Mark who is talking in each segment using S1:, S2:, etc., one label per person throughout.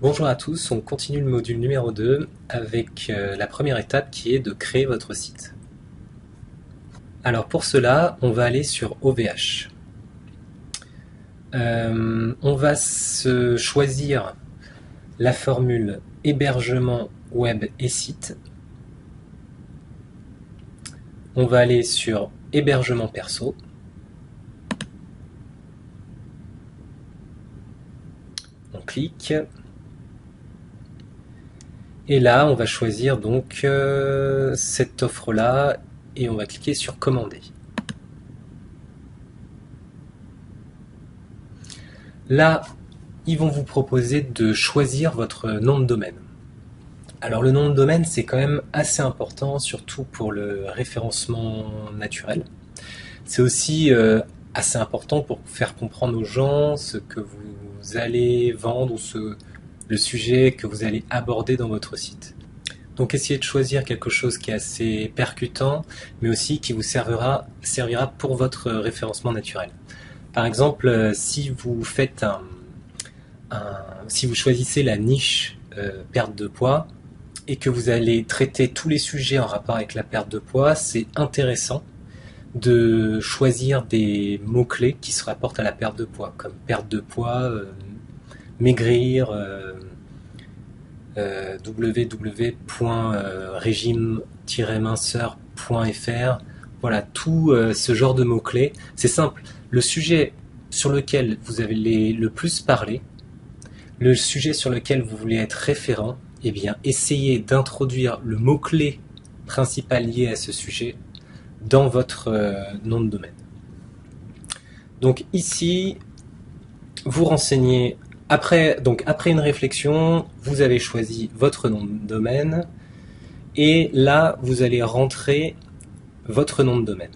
S1: Bonjour à tous, on continue le module numéro 2 avec la première étape qui est de créer votre site. Alors pour cela, on va aller sur OVH. On va se choisir la formule hébergement web et site. On va aller sur hébergement perso. On clique. Et là, on va choisir donc cette offre-là et on va cliquer sur commander. Là, ils vont vous proposer de choisir votre nom de domaine. Alors le nom de domaine, c'est quand même assez important, surtout pour le référencement naturel. C'est aussi assez important pour faire comprendre aux gens ce que vous allez vendre ou le sujet que vous allez aborder dans votre site. Donc essayez de choisir quelque chose qui est assez percutant, mais aussi qui vous servira pour votre référencement naturel. Par exemple, si vous faites si vous choisissez la niche perte de poids et que vous allez traiter tous les sujets en rapport avec la perte de poids, c'est intéressant de choisir des mots-clés qui se rapportent à la perte de poids, comme perte de poids, maigrir, www.régime-minceur.fr. Voilà, tout ce genre de mots-clés. C'est simple, le sujet sur lequel vous avez le plus parlé, le sujet sur lequel vous voulez être référent, eh bien, essayez d'introduire le mot-clé principal lié à ce sujet dans votre nom de domaine. Donc ici, vous renseignez, après une réflexion, vous avez choisi votre nom de domaine, et là, vous allez rentrer votre nom de domaine.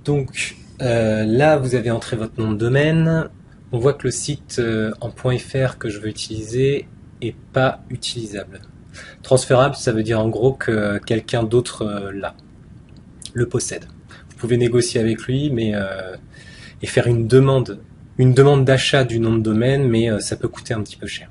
S1: Donc là, vous avez entré votre nom de domaine. On voit que le site en .fr que je veux utiliser est pas utilisable. Transférable, ça veut dire en gros que quelqu'un d'autre le possède. Vous pouvez négocier avec lui, mais et faire une demande d'achat du nom de domaine, mais ça peut coûter un petit peu cher.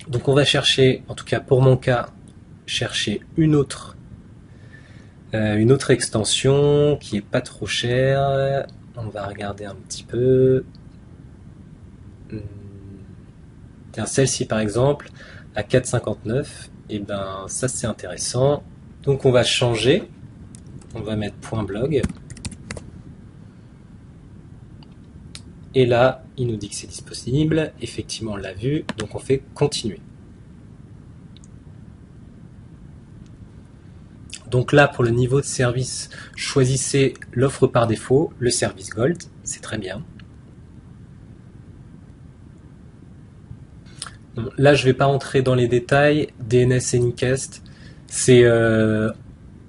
S1: Donc on va chercher, en tout cas pour mon cas, chercher une autre extension qui est pas trop chère. On va regarder un petit peu. Tiens, celle-ci par exemple, à 4,59, et ben ça c'est intéressant. Donc on va changer. On va mettre .blog. Et là, il nous dit que c'est disponible. Effectivement, on l'a vu. Donc on fait continuer. Donc là, pour le niveau de service, choisissez l'offre par défaut, le service Gold, c'est très bien. Bon, là, je ne vais pas entrer dans les détails. DNS Anycast, c'est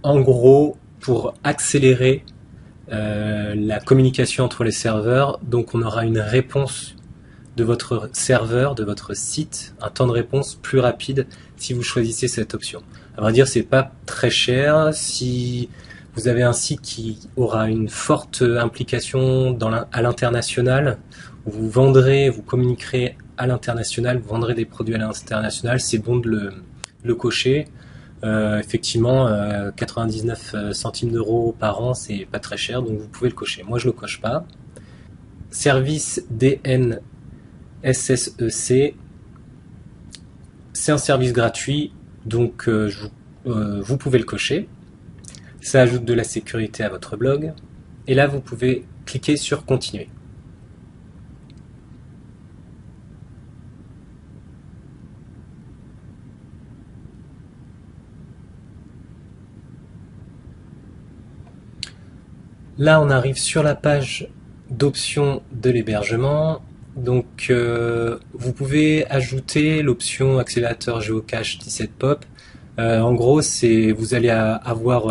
S1: en gros pour accélérer la communication entre les serveurs. Donc on aura une réponse de votre serveur, de votre site, un temps de réponse plus rapide si vous choisissez cette option. À vrai dire, c'est pas très cher. Si vous avez un site qui aura une forte implication à l'international, où vous communiquerez à l'international, vous vendrez des produits à l'international, c'est bon de le cocher. Effectivement, 99 centimes d'euros par an, c'est pas très cher, donc vous pouvez le cocher. Moi, je le coche pas. Service DNSSEC, c'est un service gratuit, donc vous pouvez le cocher. Ça ajoute de la sécurité à votre blog. Et là, vous pouvez cliquer sur continuer. Là, on arrive sur la page d'options de l'hébergement. Donc, vous pouvez ajouter l'option accélérateur géocache 17 pop. En gros, vous allez avoir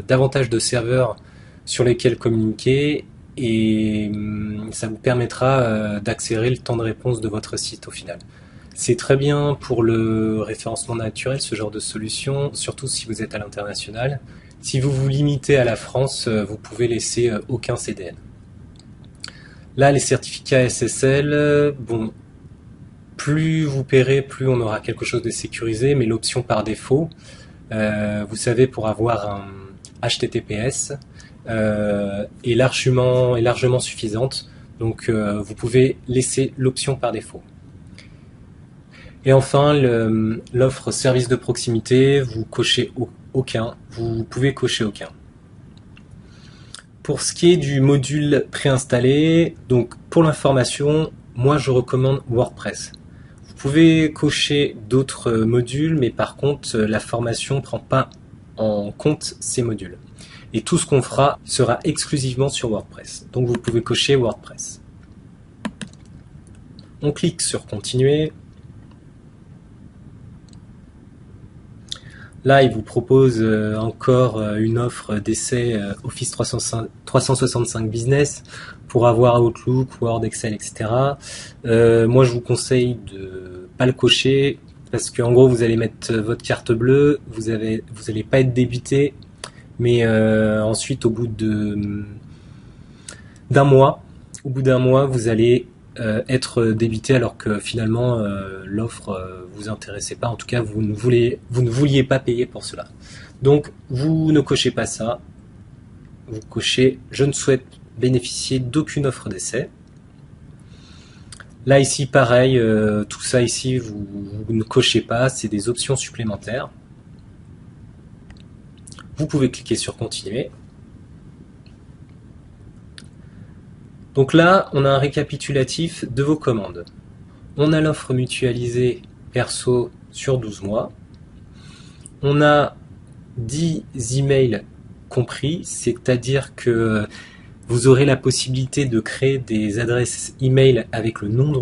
S1: davantage de serveurs sur lesquels communiquer et ça vous permettra d'accélérer le temps de réponse de votre site au final. C'est très bien pour le référencement naturel, ce genre de solution, surtout si vous êtes à l'international. Si vous vous limitez à la France, vous pouvez laisser aucun CDN. Là, les certificats SSL, bon, plus vous paierez, plus on aura quelque chose de sécurisé, mais l'option par défaut, vous savez, pour avoir un HTTPS, est largement suffisante. Donc, vous pouvez laisser l'option par défaut. Et enfin, l'offre service de proximité, vous cochez aucun, vous pouvez cocher aucun. Pour ce qui est du module préinstallé, donc pour l'information, moi je recommande WordPress. Vous pouvez cocher d'autres modules, mais par contre la formation ne prend pas en compte ces modules. Et tout ce qu'on fera sera exclusivement sur WordPress. Donc vous pouvez cocher WordPress. On clique sur continuer. Là, il vous propose encore une offre d'essai Office 365 Business pour avoir Outlook, Word, Excel, etc. Moi, je vous conseille de pas le cocher parce qu'en gros, vous allez mettre votre carte bleue, vous allez pas être débité, mais ensuite, au bout d'un mois, vous allez être débité alors que finalement l'offre vous intéressait pas. En tout cas, vous ne vouliez pas payer pour cela. Donc, vous ne cochez pas ça. Vous cochez « Je ne souhaite bénéficier d'aucune offre d'essai ». Là, ici, pareil, tout ça ici, vous ne cochez pas. C'est des options supplémentaires. Vous pouvez cliquer sur « Continuer ». Donc là, on a un récapitulatif de vos commandes. On a l'offre mutualisée perso sur 12 mois. On a 10 emails compris, c'est-à-dire que vous aurez la possibilité de créer des adresses email avec le nom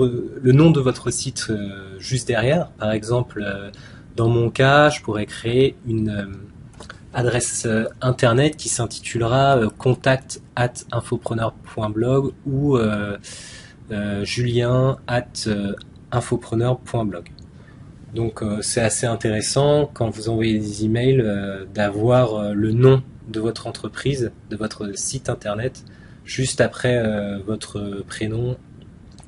S1: de votre site juste derrière. Par exemple, dans mon cas, je pourrais créer une adresse internet qui s'intitulera contact@infopreneur.blog ou julien@infopreneur.blog. Donc c'est assez intéressant quand vous envoyez des emails d'avoir le nom de votre entreprise, de votre site internet, juste après votre prénom.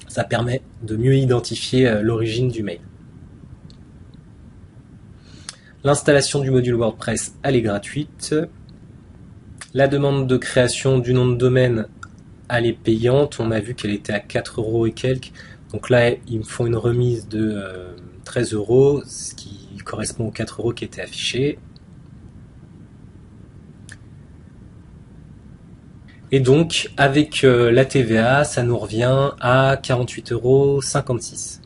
S1: Ça permet de mieux identifier l'origine du mail. L'installation du module WordPress, elle est gratuite. La demande de création du nom de domaine, elle est payante. On a vu qu'elle était à 4 € et quelques. Donc là, ils me font une remise de 13 €, ce qui correspond aux 4 € qui étaient affichés. Et donc, avec la TVA, ça nous revient à 48,56 €.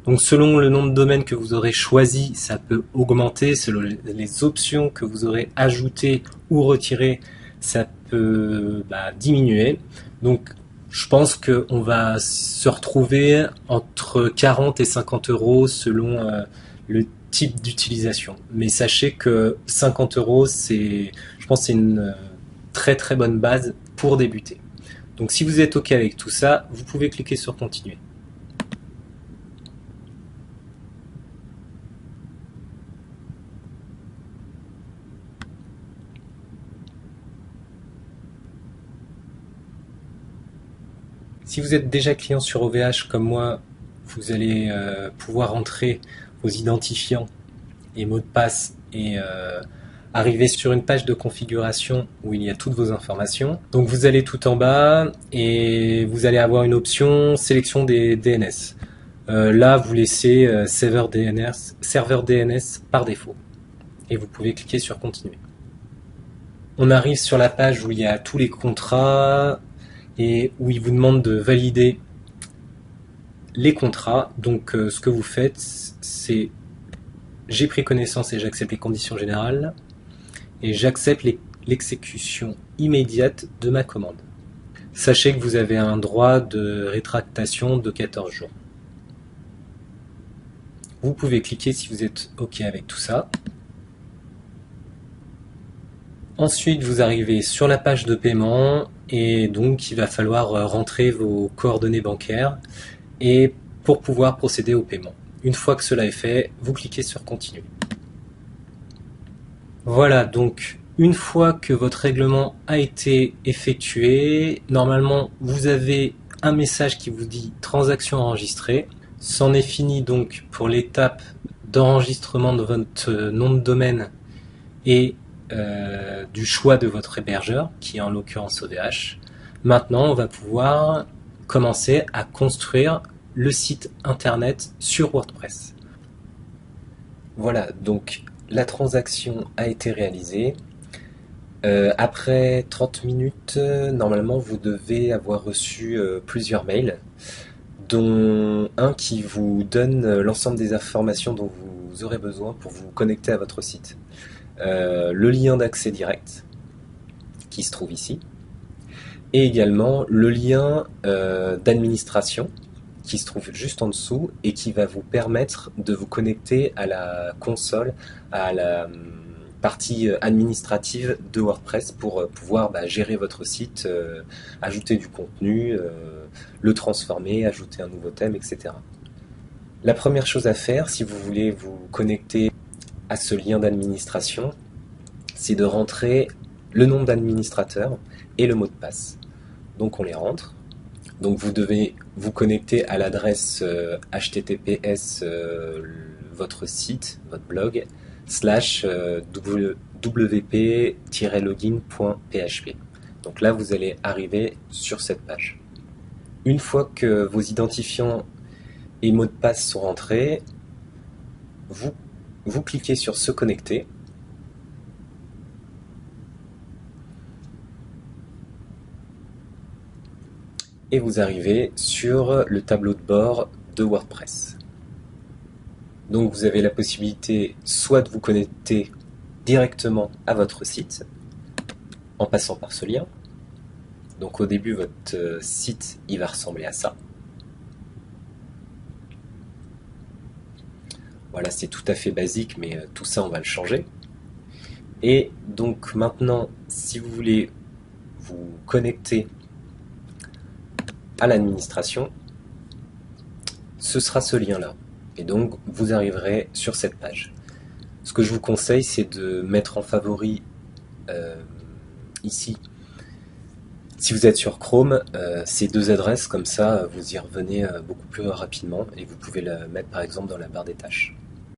S1: Donc selon le nom de domaine que vous aurez choisi, ça peut augmenter. Selon les options que vous aurez ajoutées ou retirées, ça peut diminuer. Donc je pense qu'on va se retrouver entre 40 et 50 € selon le type d'utilisation. Mais sachez que 50 €, je pense que c'est une très très bonne base pour débuter. Donc si vous êtes OK avec tout ça, vous pouvez cliquer sur continuer. Si vous êtes déjà client sur OVH comme moi, vous allez pouvoir entrer vos identifiants et mots de passe et arriver sur une page de configuration où il y a toutes vos informations. Donc vous allez tout en bas et vous allez avoir une option sélection des DNS. Là, vous laissez serveur DNS par défaut et vous pouvez cliquer sur continuer. On arrive sur la page où il y a tous les contrats et où il vous demande de valider les contrats. Donc ce que vous faites, c'est j'ai pris connaissance et j'accepte les conditions générales et j'accepte l'exécution immédiate de ma commande. Sachez que vous avez un droit de rétractation de 14 jours. Vous pouvez cliquer si vous êtes OK avec tout ça. Ensuite, vous arrivez sur la page de paiement et donc il va falloir rentrer vos coordonnées bancaires et pour pouvoir procéder au paiement. Une fois que cela est fait, vous cliquez sur Continuer. Voilà, donc une fois que votre règlement a été effectué, normalement vous avez un message qui vous dit transaction enregistrée. C'en est fini donc pour l'étape d'enregistrement de votre nom de domaine et du choix de votre hébergeur, qui est en l'occurrence OVH. Maintenant, on va pouvoir commencer à construire le site internet sur WordPress. Voilà, donc la transaction a été réalisée. Après 30 minutes, normalement, vous devez avoir reçu plusieurs mails, dont un qui vous donne l'ensemble des informations dont vous aurez besoin pour vous connecter à votre site. Le lien d'accès direct, qui se trouve ici, et également le lien d'administration, qui se trouve juste en dessous et qui va vous permettre de vous connecter à la console, à la partie administrative de WordPress pour pouvoir gérer votre site, ajouter du contenu, le transformer, ajouter un nouveau thème, etc. La première chose à faire, si vous voulez vous connecter à ce lien d'administration, c'est de rentrer le nom d'administrateur et le mot de passe. Donc on les rentre. Donc vous devez vous connecter à l'adresse https votre site, votre blog, /wp-login.php. Donc là vous allez arriver sur cette page. Une fois que vos identifiants et mots de passe sont rentrés, vous cliquez sur se connecter. Et vous arrivez sur le tableau de bord de WordPress. Donc vous avez la possibilité soit de vous connecter directement à votre site en passant par ce lien. Donc au début votre site il va ressembler à ça. Voilà, c'est tout à fait basique, mais tout ça on va le changer. Et donc maintenant, si vous voulez vous connecter à l'administration, ce sera ce lien-là. Et donc, vous arriverez sur cette page. Ce que je vous conseille, c'est de mettre en favori ici, si vous êtes sur Chrome, ces deux adresses, comme ça, vous y revenez beaucoup plus rapidement et vous pouvez la mettre par exemple dans la barre des tâches.